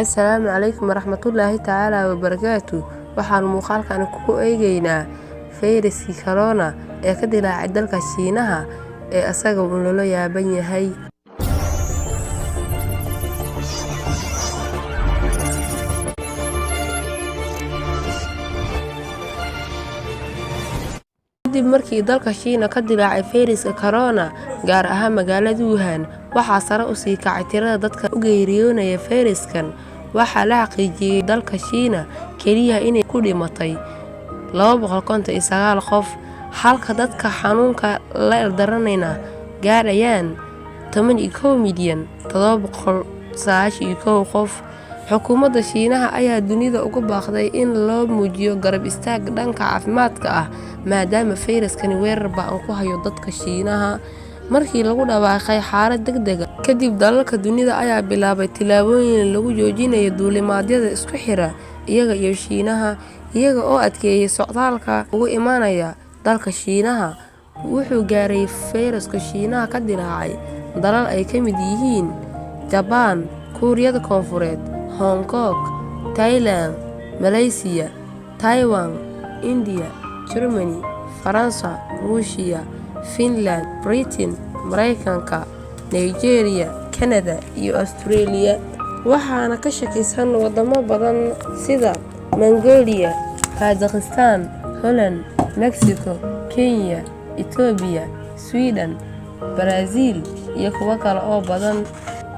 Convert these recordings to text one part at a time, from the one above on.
Assalaamu calaykum waraxmatullaahi tacaalaa wabarakaatuh. Waxaan muuqaalkan ku eegaynaa fayraskii corona ee ka dillaacay dalka Shiinaha ee asaga loola yaaban yahay. Kadib markii dalka Shiina ka dillaacay fayraska corona, gaar ahaan magaalada Wuhan, waxaa sare u sii kacay tirada dadka u geeriyoonaya fayraskan. Waxaa la xaqiijiyay dalka Shiina kaliya inay ku dhimatay 259 qof, halka dadka xanuunka la ildaranayna gaarayaan 11,791,000 qof. Xukuumadda Shiinaha ayaa dunida ugu baaqday in loo muujiyo garab istaag dhanka caafimaadka ah maadaama fayraskani weerar ba'an ku hayo dadka Shiinaha. Markii lagu dhawaaqay xaalad degdeg ah kadib, dalalka dunida ayaa bilaabay tillaabooyin lagu joojinayo duulimaadyada isku xira iyaga iyo Shiinaha, iyaga oo adkeeyay socdaalka uga imanaya dalka Shiinaha. Wuxuu gaaray fayraska Shiinaha ka dillaacay dalal ay ka mid yihiin Jabaan, Kuuriyada Koonfureed, Hong Kong, Thailand, Malaysia, Taiwan, India, Germany, Faransa, Ruushia, Finland, Britain, Mareykanka, Nigeria, Canada iyo Australia. Waxaana ka shakisan wadamo badan sida Mongolia, Kazakhstan, Holland, Mexico, Kenya, Ethiopia, Sweden, Brazil iyo kuwo kale oo badan.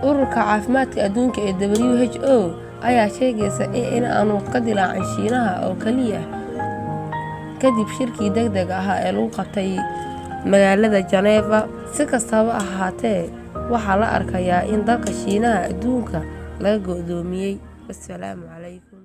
Ururka Caafimaadka Adduunka ee WHO ayaa sheegaysa in aanu ka dillaacin Shiinaha oo kaliya kadib shirkii degdega ahaa ee lagu qabtay magaalada Geneva. Si kastaba ha ahaatee, waxaa la arkayaa in dalka Shiinaha adduunka laga go'doomiyay. Assalaamu calaykum.